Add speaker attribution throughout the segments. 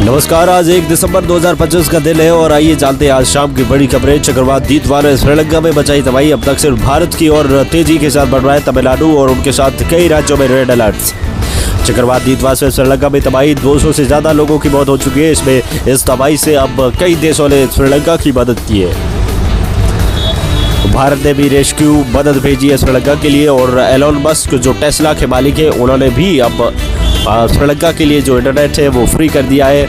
Speaker 1: नमस्कार। आज 1 दिसंबर 2025 का दिन है और आइए जानते हैं आज शाम की बड़ी खबरें। चक्रवात दीतवा ने श्रीलंका में मचाई तबाही। अब तक सिर्फ भारत की ओर तेजी के साथ बढ़ रहा है तमिलनाडु और उनके साथ कई राज्यों में रेड अलर्ट। चक्रवात दीतवा से श्रीलंका में तबाही, 200 से ज्यादा लोगों की मौत हो चुकी है। इस तबाही से अब कई देशों ने श्रीलंका की मदद की है। भारत ने भी रेस्क्यू मदद भेजी है श्रीलंका के लिए और एलोन मस्क जो टेस्ला के मालिक है उन्होंने भी अब श्रीलंका के लिए जो इंटरनेट है वो फ्री कर दिया है।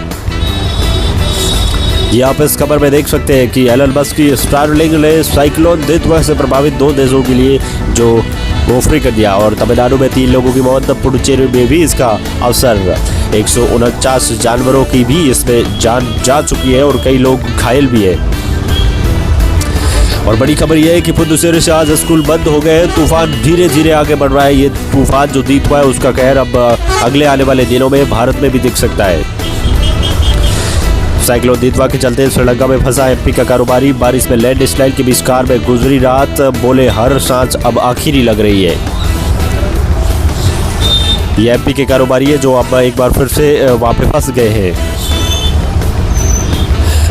Speaker 1: ये आप इस खबर में देख सकते हैं कि एलोन मस्क की स्टारलिंक ने साइक्लोन दीतवा से प्रभावित 2 देशों के लिए जो वो फ्री कर दिया और तमिलनाडु में 3 लोगों की मौत। पुडुचेरी में भी इसका असर, 149 जानवरों की भी इसमें जान जा चुकी है और कई लोग घायल भी है। और बड़ी खबर यह है कि पुडुचेरी से आज स्कूल बंद हो गए हैं। तूफान धीरे धीरे आगे बढ़ रहा है। ये तूफान जो दीतवा है उसका कहर अब अगले आने वाले दिनों में भारत में भी दिख सकता है। साइक्लोन दीतवा के चलते श्रीलंका में फंसा एमपी का कारोबारी। बारिश में लैंड स्लाइड की बीच कार में गुजरी रात, बोले हर सांस अब आखिरी लग रही है। ये एमपी के कारोबारी है जो अब एक बार फिर से वहां पे फंस गए हैं।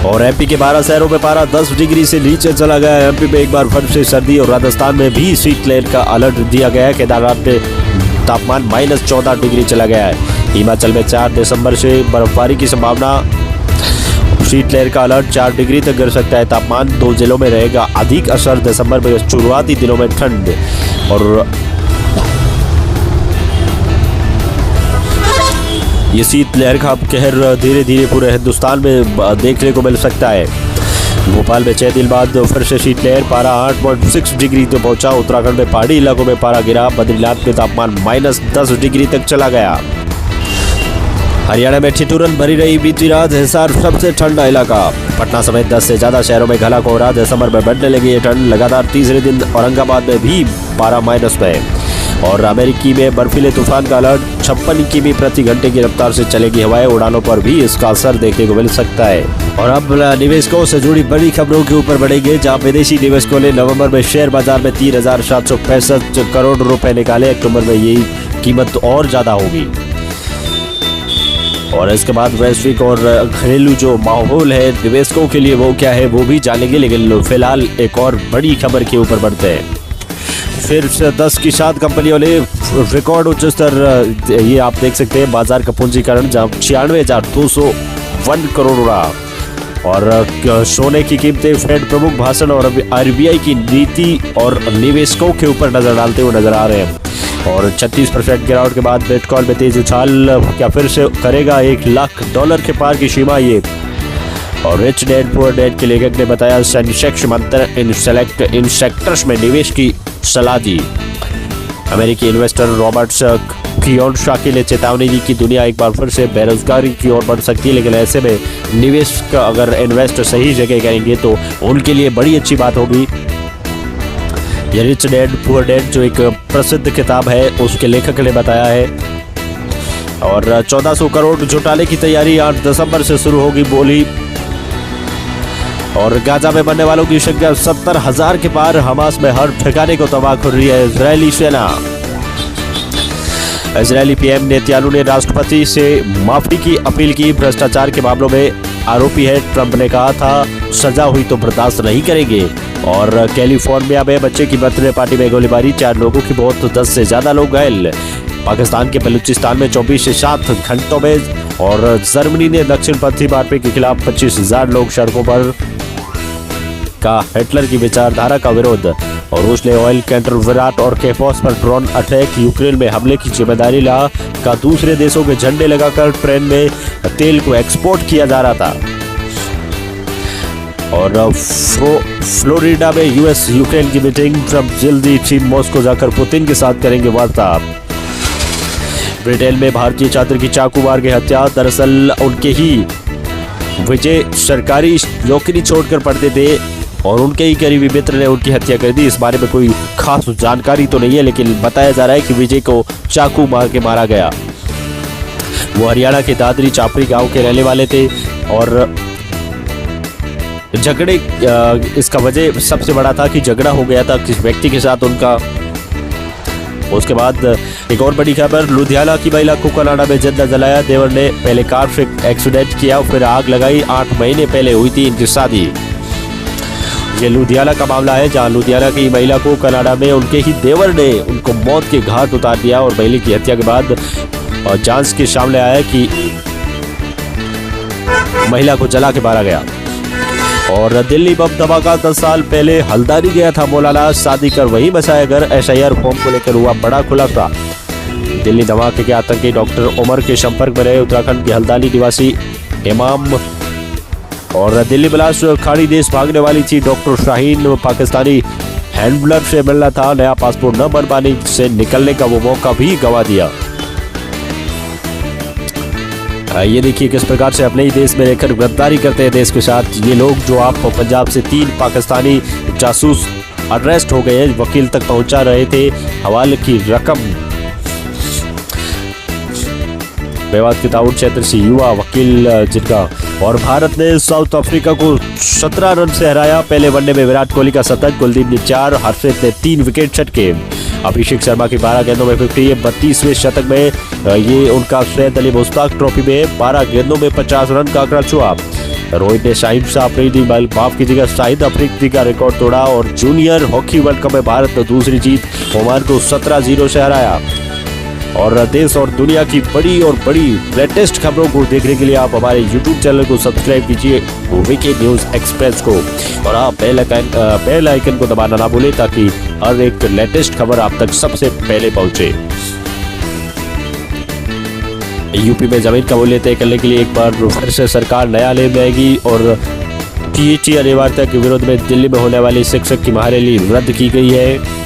Speaker 1: और एमपी के 12 शहरों में पारा 10 डिग्री से नीचे चला गया है। एमपी में एक बार फिर से सर्दी और राजस्थान में भी शीत लहर का अलर्ट दिया गया है। केदारनाथ में तापमान -14 डिग्री चला गया है। हिमाचल में 4 दिसंबर से बर्फबारी की संभावना। शीत लहर का अलर्ट 4 डिग्री तक गिर सकता है। तापमान 2 जिलों में रहेगा अधिक असर। दिसंबर में शुरुआती दिनों में ठंड और ये शीत लहर का कहर धीरे धीरे पूरे हिंदुस्तान में देखने को मिल सकता है। भोपाल में 6 दिन बाद फिर से शीत लहर, पारा 8.6 डिग्री तक पहुंचा। उत्तराखंड में पहाड़ी इलाकों में पारा गिरा। बद्रीनाथ में तापमान -10 डिग्री तक चला गया। हरियाणा में ठिठुरन भरी रही बीती रात। हिसार सबसे ठंडा इलाका। पटना समेत 10 से ज्यादा शहरों में घना कोहरा। दिसंबर में बढ़ने लगी ये ठंड। लगातार तीसरे दिन औरंगाबाद में भी पारा माइनस में। और अमेरिकी में बर्फीले तूफान का अलर्ट। 56 किमी प्रति घंटे की रफ्तार से चलेगी हवाएं। उड़ानों पर भी इसका असर देखने को मिल सकता है। और अब निवेशकों से जुड़ी बड़ी खबरों के ऊपर बढ़ेंगे, जहां विदेशी निवेशकों ने नवंबर में शेयर बाजार में 3,765 करोड़ रुपए निकाले। अक्टूबर में यही कीमत और ज्यादा होगी। और इसके बाद वैश्विक और घरेलू जो माहौल है निवेशकों के लिए वो क्या है वो भी जानेंगे। लेकिन फिलहाल एक और बड़ी खबर के ऊपर बढ़ते हैं। फिर से 10 की 7 कंपनियों ने रिकॉर्ड उच्च स्तर, ये आप देख सकते हैं बाजार का पूंजीकरण, जहाँ 96,201 करोड़ उड़ा। और सोने की कीमतें, फेड प्रमुख भाषण और आरबीआई की नीति और निवेशकों के ऊपर नजर डालते हुए नजर आ रहे हैं। और 36% गिरावट के बाद बिटकॉइन में तेज उछाल। क्या फिर से करेगा $1 लाख के पार की सीमा ये? और रिच डैड पुअर डैड के लेखक ने बताया सेंसेक्स मंत्र इन सेक्टर्स में निवेश की सलाह दी। अमेरिकी इन्वेस्टर रॉबर्ट कियोसाकी ने चेतावनी दी कि दुनिया एक बार फिर से बेरोजगारी की ओर बढ़ सकती है। लेकिन ऐसे में निवेश का अगर इन्वेस्ट सही जगह करेंगे तो उनके लिए बड़ी अच्छी बात होगी। ये रिच डैड पुअर डैड जो एक प्रसिद्ध किताब है उसके लेखक ने बताया है। और 1400 करोड़ जुटाने की तैयारी 8 दिसंबर से शुरू होगी बोली। और गाजा में बनने वालों की संख्या 70,000 के पार। हमास में हर ठिकाने को तबाह कर रही है इजरायली सेना। इजरायली पीएम नेतन्याहू ने राष्ट्रपति से माफी की अपील की। भ्रष्टाचार के मामलों में आरोपी है। ट्रंप ने कहा था सजा हुई तो बर्दाश्त नहीं करेंगे। और कैलिफोर्निया में बच्चे की बर्थडे पार्टी में गोलीबारी, 4 लोगों की मौत, 10 से ज्यादा लोग घायल। पाकिस्तान के बलूचिस्तान में 24 से 7 घंटों में। और जर्मनी ने दक्षिणपंथी मार्पे के खिलाफ 25,000 लोग सड़कों पर का हिटलर की विचारधारा का विरोध। और रूस ने ऑयल कैंटर विराट और केफोस पर ड्रोन अटैक। यूक्रेन में हमले की जिम्मेदारी ला का दूसरे देशों के झंडे लगाकर ट्रेन में तेल को एक्सपोर्ट किया जा रहा था। और फ्लोरिडा में यूएस यूक्रेन की मीटिंग। ट्रंप जल्दी चीन मॉस्को जाकर पुतिन के साथ करेंगे वार्ता। ब्रिटेन में भारतीय छात्र की चाकू मार के हत्या। दरअसल उनके ही विजय सरकारी नौकरी छोड़कर पढ़ते थे और उनके ही करीबी मित्र ने उनकी हत्या कर दी। इस बारे में कोई खास जानकारी तो नहीं है, लेकिन बताया जा रहा है कि विजय को चाकू मार के मारा गया। वो हरियाणा के दादरी चापरी गांव के रहने वाले थे। और झगड़े, इसका वजह सबसे बड़ा था कि झगड़ा हो गया था किस व्यक्ति के साथ उनका। उसके बाद एक और बड़ी खबर, लुधियाना की महिला को कनाडा में जिंदा जलाया। देवर ने पहले कार से एक्सीडेंट किया, फिर आग लगाई। 8 महीने पहले हुई थी इनकी शादी। ये लुधियाना का मामला है, जहां लुधियाना की महिला को कनाडा में उनके ही देवर ने उनको मौत के घाट उतार दिया और महिला की हत्या के बाद जांच के सामने आया कि महिला को जला के मारा गया। और दिल्ली बम धमाका 10 साल पहले हल्द्वानी गया था मौलाना, शादी कर वहीं बसाया घर। एसआईआर फॉर्म को लेकर हुआ बड़ा खुलासा। दिल्ली धमाके के आतंकी डॉक्टर उमर के संपर्क में रहे उत्तराखंड के हल्द्वानी निवासी इमाम। और दिल्ली ब्लास्ट खाड़ी देश भागने वाली थी डॉक्टर शाहीन, पाकिस्तानी हैंडलर से मिलना था। नया पासपोर्ट न बन पाने से निकलने का वो मौका भी गंवा दिया। ये देखिए किस प्रकार से अपने ही देश में रहकर गद्दारी करते हैं देश के साथ ये लोग। जो आप पंजाब से 3 पाकिस्तानी जासूस अरेस्ट हो गए, वकील तक पहुंचा रहे थे हवाले की रकम। मेवात के ताउट क्षेत्र से युवा वकील जिनका। और भारत ने साउथ अफ्रीका को 17 रन से हराया। पहले वनडे में विराट कोहली का शतक, कुलदीप ने 4, हर्षित ने 3 विकेट छटके। अभिषेक शर्मा की 12 गेंदों में 50, 32वें शतक में ये उनका सैयद अली मुश्ताक ट्रॉफी में 12 गेंदों में 50 रन का आंकड़ा छुआ। रोहित ने शाहिद अफरीदी का रिकॉर्ड तोड़ा। और जूनियर हॉकी वर्ल्ड कप में भारत ने दूसरी जीत, ओमान को 17-0 से हराया। और देश और दुनिया की बड़ी लेटेस्ट खबरों को देखने के लिए आप हमारे YouTube चैनल को सब्सक्राइब कीजिए, वीके न्यूज़ एक्सप्रेस को। और आप बेल आइकन को दबाना ना भूलें ताकि हर एक लेटेस्ट खबर आप तक सबसे पहले पहुंचे। यूपी में जमीन का मूल्य तय करने के लिए एक बार फिर से सरकार न्यायालय में आएगी। और टीएचई अनिवार्यता के विरोध में दिल्ली में होने वाली शिक्षक की महारैली रद्द की गई है।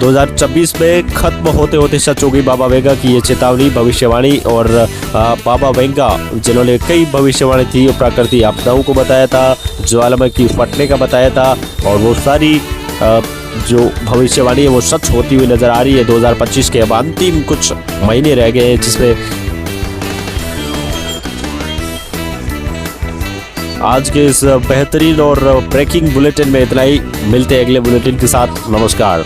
Speaker 1: 2026 में खत्म होते होते सच होगी बाबा वेंगा की ये चेतावनी, भविष्यवाणी। और बाबा वेंगा जिन्होंने कई भविष्यवाणी थी, प्राकृतिक आपदाओं को बताया था, ज्वालामुखी फटने का बताया था। और वो सारी जो भविष्यवाणी है वो सच होती हुई नजर आ रही है। 2025 के अब अंतिम कुछ महीने रह गए हैं, जिसमें आज के इस बेहतरीन और ब्रेकिंग बुलेटिन में इतना ही। मिलते हैं अगले बुलेटिन के साथ। नमस्कार।